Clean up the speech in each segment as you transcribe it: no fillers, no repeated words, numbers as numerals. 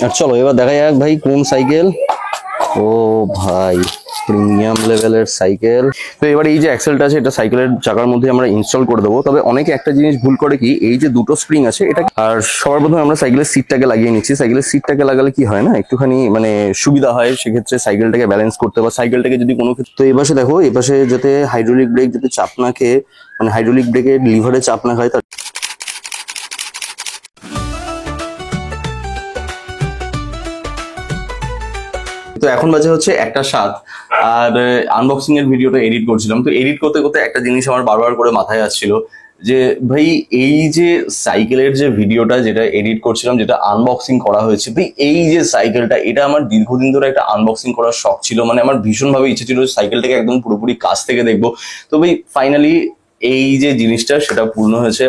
আর চলো এবার দেখা যাক ভাই কোন সাইকেল। ও ভাই প্রিমিয়াম লেভেলের সাইকেল। তো এবার এই যে অ্যাক্সেলটা আছে এটা সাইকেলের চাকার মধ্যে আমরা ইনস্টল করে দেবো। তবে অনেকে একটা জিনিস ভুল করে কি, এই যে দুটো স্প্রিং আছে এটা, আর সবার প্রথমে আমরা সাইকেলের সিটটাকে লাগিয়ে নিচ্ছি। সাইকেলের সিটটাকে লাগালে কি হয় না, একটুখানি মানে সুবিধা হয়, সেক্ষেত্রে সাইকেলটাকে ব্যালেন্স করতে বা সাইকেলটাকে যদি কোনো ক্ষেত্রে। তো এপাশে দেখো, এপাশে যাতে হাইড্রোলিক ব্রেক যাতে চাপ না খেয়ে, মানে হাইড্রোলিক ব্রেকের লিভারে চাপ না খায়। তো এখন বাজে হচ্ছে 1টা 7, আর আনবক্সিং এর ভিডিওটা এডিট করছিলাম। তো এডিট করতে করতে একটা জিনিস আমার বারবার করে মাথায় আসছিল যে ভাই এই যে সাইকেলের যে ভিডিওটা যেটা এডিট করছিলাম, যেটা আনবক্সিং করা হয়েছে, ভাই এই যে সাইকেলটা, এটা আমার দীর্ঘদিন ধরে একটা আনবক্সিং করার শখ ছিল। মানে আমার ভীষণভাবে ইচ্ছে ছিল সাইকেলটাকে একদম পুরোপুরি কাছ থেকে দেখবো। তো ভাই ফাইনালি এই যে জিনিসটা সেটা পূর্ণ হয়েছে।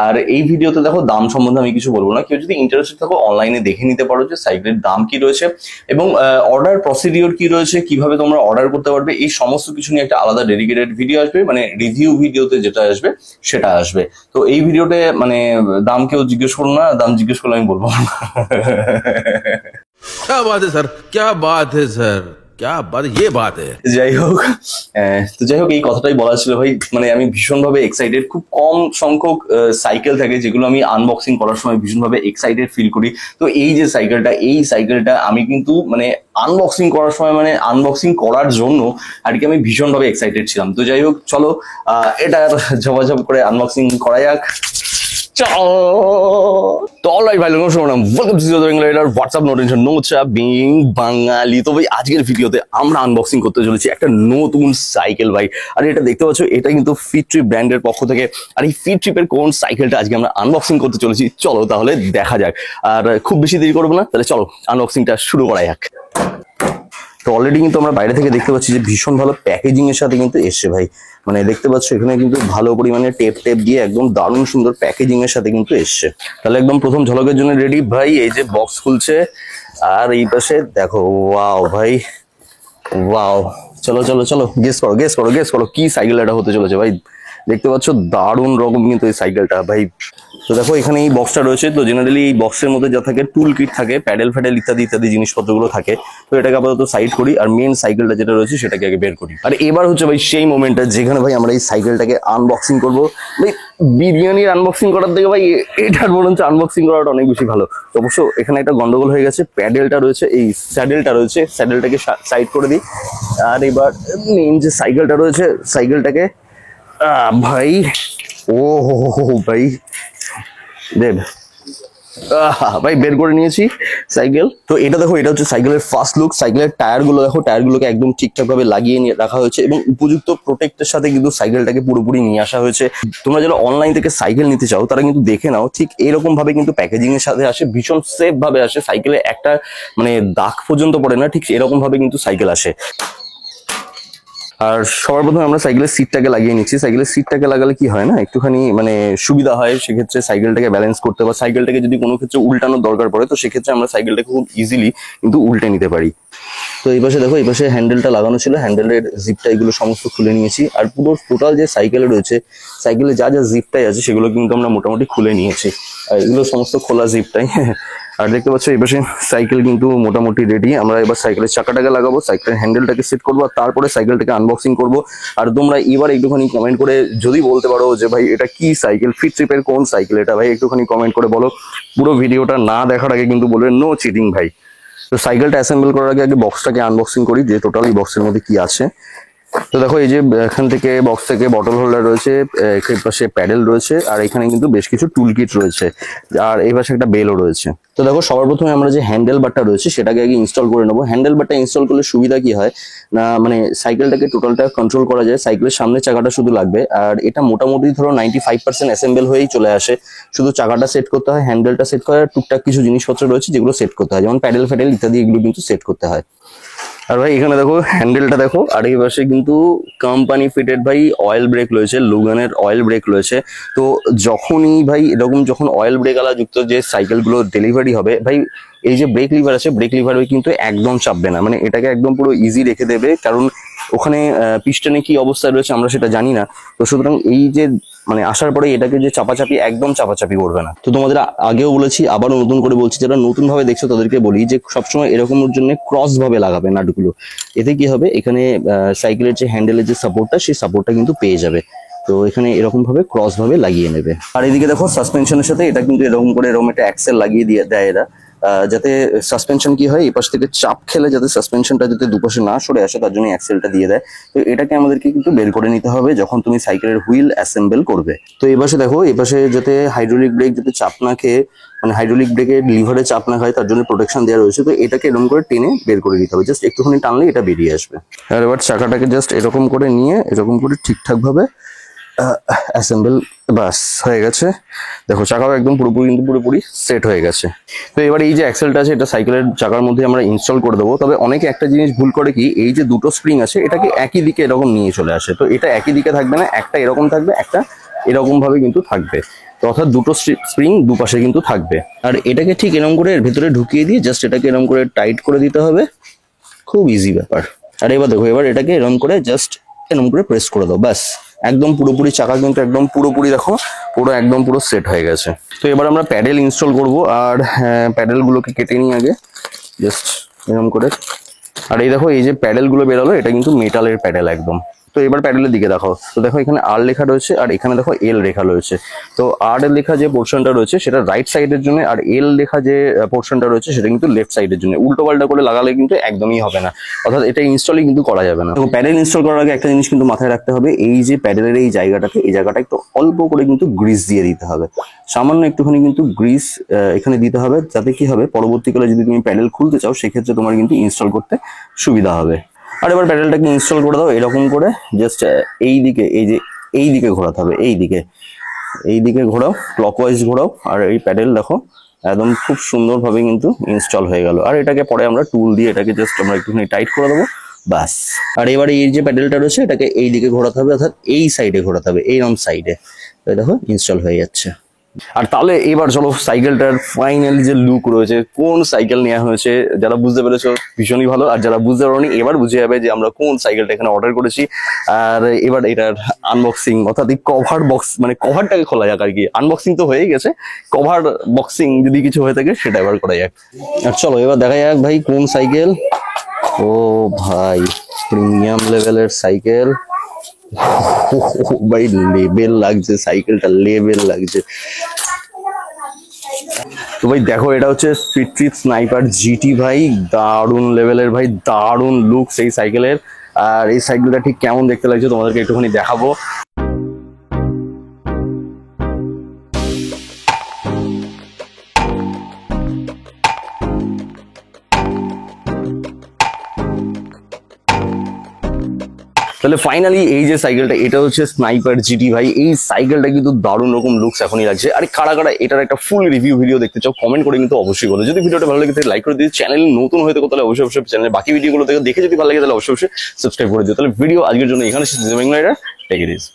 আর এই ভিডিওতে দেখো দাম সম্বন্ধে আমি কিছু বলবো না, কেউ যদি ইন্টারেস্টেড থাকো অনলাইনে দেখে নিতে পারো যে সাইকেলের দাম কি রয়েছে এবং অর্ডার প্রসিডিওর কি রয়েছে, কিভাবে তোমরা অর্ডার করতে পারবে, এই সমস্ত কিছু নিয়ে একটা আলাদা ডেডিকেটেড ভিডিও আসবে, মানে রিভিউ ভিডিওতে যেটা আসবে সেটা আসবে। তো এই ভিডিওতে মানে দাম কেউ জিজ্ঞেস করো না, দাম জিজ্ঞেস করলে আমি বলবো না। क्या बात है सर, क्या बात है सर, क्या बात, ये बात है। যাই হোক, তো যাই হোক এই কথাটাই বলা ছিল ভাই। মানে আমি ভীষণভাবে এক্সাইটেড। খুব কম সংখ্যক সাইকেল থাকে যেগুলো আমি আনবক্সিং করার সময় ভীষণভাবে এক্সাইটেড ফিল করি। তো এই যে সাইকেলটা, এই সাইকেলটা আমি কিন্তু মানে আনবক্সিং করার সময়, মানে আনবক্সিং করার জন্য আর কি আমি ভীষণভাবে এক্সাইটেড ছিলাম। তো যাই হোক চলো এটা ঝপাঝপ করে আনবক্সিং করা যাক। তো অলরাইট ভাই, welcome to WhatsApp notification, no চাপ বিং বাঙালি। তো ভাই আজকের ভিডিওতে আমরা আনবক্সিং করতে চলেছি একটা নতুন সাইকেল ভাই। আর এটা দেখতে পাচ্ছ, এটা কিন্তু ফিট ট্রিপ ব্র্যান্ডের পক্ষ থেকে। আর এই ফিট ট্রিপের কোন সাইকেলটা আজকে আমরা আনবক্সিং করতে চলেছি, চলো তাহলে দেখা যাক। আর খুব বেশি দেরি করবো না, তাহলে চলো আনবক্সিংটা শুরু করা যাক। তো অলরেডি কিন্তু আমরা বাইরে থেকে দেখতে পাচ্ছি যে ভীষণ ভালো প্যাকেজিং এর সাথে কিন্তু এসছে ভাই। মানে দেখতে পাচ্ছ এখানে কিন্তু ভালো পরিমাণে টেপ টেপ দিয়ে একদম দারুণ সুন্দর প্যাকেজিং এর সাথে কিন্তু এসছে। তাহলে একদম প্রথম ঝলকের জন্য রেডি ভাই। এই যে বক্স খুলছে, আর এই পাশে দেখো, ওয়াও ভাই ওয়াও। চলো চলো চলো, গেস করো গেস করো গেস করো কি সাইকেল এটা হতে চলেছে ভাই। দেখতে পাচ্ছ দারুণ রকম কিন্তু এই সাইকেলটা ভাই। তো দেখো এখানে এই বক্সটা রয়েছে। তো জেনারেলি এই বক্সের মধ্যে যা থাকে টুল কিট থাকে, প্যাডেল ফ্যাডেল ইত্যাদি ইত্যাদি জিনিসপত্রগুলো থাকে। তো এটাকে আপাতত সাইড করি, আর মেন সাইকেলটা যেটা রয়েছে সেটাকে আগে বের করি। আর এবার হচ্ছে ভাই সেই মোমেন্টটা যেখানে ভাই আমরা এই সাইকেলটাকে আনবক্সিং করবো। ভাই বিরিয়ানির আনবক্সিং করার থেকে ভাই এটার বরঞ্চ আনবক্সিং করাটা অনেক বেশি ভালো। তো অবশ্য এখানে একটা গন্ডগোল হয়ে গেছে, প্যাডেলটা রয়েছে, এই স্যাডেলটা রয়েছে, স্যাডেলটাকে সাইড করে দিই। আর এবার মেন যে সাইকেলটা রয়েছে, সাইকেলটাকে ভাই, ও হো ভাই দেব ভাই বের করে নিয়েছি সাইকেল। তো এটা দেখো, এটা হচ্ছে সাইকেলের ফার্স্ট লুক। সাইকেলের টায়ারগুলো দেখো, টায়ারগুলোকে একদম ঠিকঠাক ভাবে লাগিয়ে নিয়ে রাখা হয়েছে এবং উপযুক্ত প্রোটেক্টের সাথে কিন্তু সাইকেলটাকে পুরোপুরি নিয়ে আসা হয়েছে। তোমরা যারা অনলাইন থেকে সাইকেল নিতে চাও তারা কিন্তু দেখে নাও, ঠিক এরকম ভাবে কিন্তু প্যাকেজিং এর সাথে আসে, ভীষণ সেফ ভাবে আসে। সাইকেলে একটা মানে দাগ পর্যন্ত পড়ে না, ঠিক এরকম ভাবে কিন্তু সাইকেল আসে। আর সবার প্রথমে আমরা সাইকেলের সিটটাকে লাগিয়ে নিচ্ছি। সাইকেলের সিটটাকে লাগালে কি হয় না, একটুখানি মানে সুবিধা হয়, সেক্ষেত্রে সাইকেলটাকে ব্যালেন্স করতে বা সাইকেলটাকে যদি কোনো ক্ষেত্রে উল্টানোর দরকার পড়ে, তো সেক্ষেত্রে আমরা সাইকেলটাকে খুব ইজিলি কিন্তু উল্টে নিতে পারি। তো এই পাশে দেখো, এই পাশে হ্যান্ডেলটা লাগানো ছিল, হ্যান্ডেলের জিপটা এগুলো সমস্ত খুলে নিয়েছি। আর পুরো টোটাল যে সাইকেলে রয়েছে, সাইকেলে যা যা জিপটাই আছে সেগুলো কিন্তু আমরা মোটামুটি খুলে নিয়েছি। আর এগুলো সমস্ত খোলা জিপটাই। আর দেখতে পাচ্ছ এই পাশে সাইকেল কিন্তু মোটামুটি রেডি। আমরা এবার সাইকেলের চাকাটাকে লাগাবো, সাইকেলের হ্যান্ডেলটাকে সেট করবো, আর তারপরে সাইকেলটাকে আনবক্সিং করবো। আর তোমরা এবার একটুখানি কমেন্ট করে যদি বলতে পারো যে ভাই এটা কি সাইকেল, ফিট ট্রিপের কোন সাইকেল এটা, ভাই একটুখানি কমেন্ট করে বলো। পুরো ভিডিওটা না দেখার আগে কিন্তু বলবে নো চিটিং ভাই। তো সাইকেলটা অ্যাসেম্বল করার আগে বক্সটাকে আনবক্সিং করি, যে টোটাল এই বক্সের মধ্যে কি আছে। তো দেখো এই যে এখান থেকে বক্স থেকে বটল হোল্ডার রয়েছে, এর পাশে প্যাডেল রয়েছে, আর এখানে কিন্তু বেশ কিছু টুল কিট রয়েছে, আর এই পাশে একটা বেলও রয়েছে। তো দেখো সবার প্রথমে আমরা যে হ্যান্ডেল বারটা রয়েছে সেটাকে আগে ইনস্টল করে নেবো। হ্যান্ডেল বারটা ইনস্টল করলে সুবিধা কি হয় না, মানে সাইকেলটাকে টোটালটা কন্ট্রোল করা যায়। সাইকেলের সামনের চাকাটা শুধু লাগবে, আর এটা মোটামুটি ধরো 95% অ্যাসেম্বল হয়েই চলে আসে। শুধু চাকাটা সেট করতে হয়, হ্যান্ডেলটা সেট করার টুকটাক কিছু জিনিসপত্র রয়েছে যেগুলো সেট করতে হয়, যেমন প্যাডেল ফ্যাডেল ইত্যাদি, এগুলো কিন্তু সেট করতে হয়। আর ভাই এখানে দেখো হ্যান্ডেলটা দেখো, আর এই পাশে কিন্তু কোম্পানি ফিটেড ভাই অয়েল ব্রেক রয়েছে, লুগানের অয়েল ব্রেক রয়েছে। তো যখনই ভাই এরকম যখন অয়েল ব্রেক আলা যুক্ত যে সাইকেলগুলো ডেলিভারি হবে ভাই, এই যে ব্রেক লিভার আছে, ব্রেক লিভার কিন্তু একদম চাপবে না, মানে এটাকে একদম পুরো ইজি রেখে দেবে, কারণ ওখানে পিস্টনে কি অবস্থায় রয়েছে আমরা সেটা জানি না। তো সুতরাং এই যে মানে আসার পরে এটাকে যে চাপাচাপি একদম চাপাচাপি করবে না। তো তোমাদের আগেও বলেছি, আবারও নতুন করে বলছি, যারা নতুন ভাবে দেখছো তাদেরকে বলি যে সবসময় এরকমের জন্য ক্রস ভাবে লাগাবে নাটগুলো। এতে কি হবে, এখানে সাইকেলের যে হ্যান্ডেলের যে সাপোর্টটা, সেই সাপোর্টটা কিন্তু পেয়ে যাবে। তো এখানে এরকম ভাবে ক্রস ভাবে লাগিয়ে নেবে। আর এদিকে দেখো সাসপেনশনের সাথে এটা কিন্তু এরকম করে এরকম একটা অ্যাক্সেল লাগিয়ে দিয়ে দেয় এরা, যাতে সাসপেনশন কি হয়, এই পাশ থেকে চাপ খেলে যাতে সাসপেনশনটা যাতে দুপাশে না সরে আসে, তার জন্য অ্যাক্সেলটা দিয়ে দেয়। তো এটাকে আমাদেরকে কিন্তু বের করে নিতে হবে যখন তুমি সাইকেলের হুইল অ্যাসেম্বল করবে। তো এই পাশে দেখো, এই পাশে যাতে হাইড্রোলিক ব্রেক যাতে চাপ না খেয়ে, মানে হাইড্রোলিক ব্রেকের লিভারে চাপ না খায়, তার জন্য প্রোটেকশন দেওয়া রয়েছে। তো এটাকে এরকম করে টেনে বের করে দিতে হবে, জাস্ট একটুখানি টানলে এটা বেরিয়ে আসবে। আর এবার চাকাটাকে জাস্ট এরকম করে নিয়ে এরকম করে ঠিকঠাক ভাবে অ্যাসেম্বল, বাস হয়ে গেছে। দেখো চাকাও একদম পুরোপুরি সেট হয়ে গেছে। তো এবার এই যে অ্যাক্সেলটা আছে, এটা সাইকেলের চাকার মধ্যে আমরা ইনস্টল করে দেবো। তবে অনেকে একটা জিনিস ভুল করে কি, এই যে দুটো স্প্রিং আছে এটাকে একই দিকে এরকম নিয়ে চলে আসে। তো এটা একই দিকে থাকবে না, একটা এরকম থাকবে, একটা এরকম ভাবে কিন্তু থাকবে। তো অর্থাৎ দুটো স্প্রিং দুপাশে কিন্তু থাকবে। আর এটাকে ঠিক এরকম করে এর ভেতরে ঢুকিয়ে দিয়ে জাস্ট এটাকে এরকম করে টাইট করে দিতে হবে। খুব ইজি ব্যাপার। আর এবার দেখো, এবার এটাকে এরকম করে জাস্ট এরকম করে প্রেস করে দাও, ব্যাস একদম পুরোপুরি চাকা কিন্তু একদম পুরোপুরি দেখো পুরো সেট হয়ে গেছে। তো এবার আমরা প্যাডেল ইনস্টল করব। আর প্যাডেল গুলোকে কেটে নিই আগে, জাস্ট এরকম করে। আর এই দেখো, এই যে প্যাডেল গুলো বেরোলো, এটা কিন্তু মেটালের প্যাডেল একদম। তো এবার প্যাডেলের দিকে দেখো, তো দেখো এখানে আর লেখা রয়েছে আর এখানে দেখো এল লেখা রয়েছে। তো আর এর লেখা যে পোর্শনটা রয়েছে সেটা রাইট সাইডের জন্য, আর এল লেখা যে পোর্শনটা রয়েছে সেটা কিন্তু লেফট সাইডের জন্য। উল্টো পাল্টা করে লাগালে কিন্তু একদমই হবে না, অর্থাৎ এটা ইনস্টলই কিন্তু করা যাবে না। তো প্যাডেল ইনস্টল করার আগে একটা জিনিস কিন্তু মাথায় রাখতে হবে, এই যে প্যাডেলের এই জায়গাটাতে, এই জায়গাটা একটু অল্প করে কিন্তু গ্রিস দিয়ে দিতে হবে, সামান্য একটুখানি কিন্তু গ্রিস এখানে দিতে হবে, যাতে কি হবে পরবর্তীকালে যদি তুমি প্যাডেল খুলতে চাও সেক্ষেত্রে তোমার কিন্তু ইনস্টল করতে সুবিধা হবে। আর এবার প্যাডেলটাকে ইনস্টল করে দাও এরকম করে, জাস্ট এই দিকে, এই যে এই দিকে ঘোরাতে হবে, এই দিকে ঘোরাও, ক্লকওয়াইজ ঘোরাও। আর এই প্যাডেল দেখো একদম খুব সুন্দরভাবে কিন্তু ইনস্টল হয়ে গেল। আর এটাকে পরে আমরা টুল দিয়ে এটাকে জাস্ট আমরা একটুখানি টাইট করে দেবো, বাস। আর এবারে এই যে প্যাডেলটা রয়েছে এটাকে এই দিকে ঘোরাতে হবে, অর্থাৎ এই সাইডে ঘোরাতে হবে, এইরকম সাইডে। দেখো ইনস্টল হয়ে যাচ্ছে। আর তাহলে এবার চলো সাইকেলটার ফাইনালি যে লুক রয়েছে, কোন সাইকেল নেওয়া হয়েছে, যারা বুঝতে পেরেছো ভীষণই ভালো, আর যারা বুঝতে পারোনি এবার বুঝে যাবে যে আমরা কোন সাইকেলটা এখানে অর্ডার করেছি। আর এবার এটার আনবক্সিং, অর্থাৎ এই কভার বক্স, মানে কভারটাকে খোলা যাক আর কি। আনবক্সিং তো হয়ে গেছে, কভার বক্সিং যদি কিছু হয়ে থাকে সেটা এবার করা যাক। আর চলো এবার দেখা যাক ভাই কোন সাইকেল। ও ভাই, প্রিমিয়াম লেভেলের সাইকেল ভাই, লেভেল লাগছে সাইকেলটা, লেভেল লাগছে। তো ভাই দেখো, এটা হচ্ছে স্পিড ট্রিপ স্নাইপার জিটি ভাই, দারুণ লেভেলের ভাই, দারুণ লুক সেই সাইকেলের। আর এই সাইকেলটা ঠিক কেমন দেখতে লাগছে তোমাদেরকে একটুখানি দেখাবো। তাহলে ফাইনালি এই যে সাইকেলটা, এটা হচ্ছে স্নাইপার জিটি ভাই। এই সাইকেলটা কিন্তু দারুণ রকম লুকস এখনই লাগছে। আর কারা কারা এটার একটা ফুল রিভিউ ভিডিও দেখতে চাও কমেন্ট করে কিন্তু অবশ্যই বলো। যদি ভিডিওটা ভালো লাগে তাহলে লাইক করে দিও, চ্যানেল নতুন হয়ে থাকো তাহলে অবশ্যই চ্যানেলের বাকি ভিডিওগুলো দেখে যদি ভালো লাগে তাহলে অবশ্যই সাবস্ক্রাইব করে দিও। তাহলে ভিডিও আজকের জন্য এখানে শেষ। Take it easy.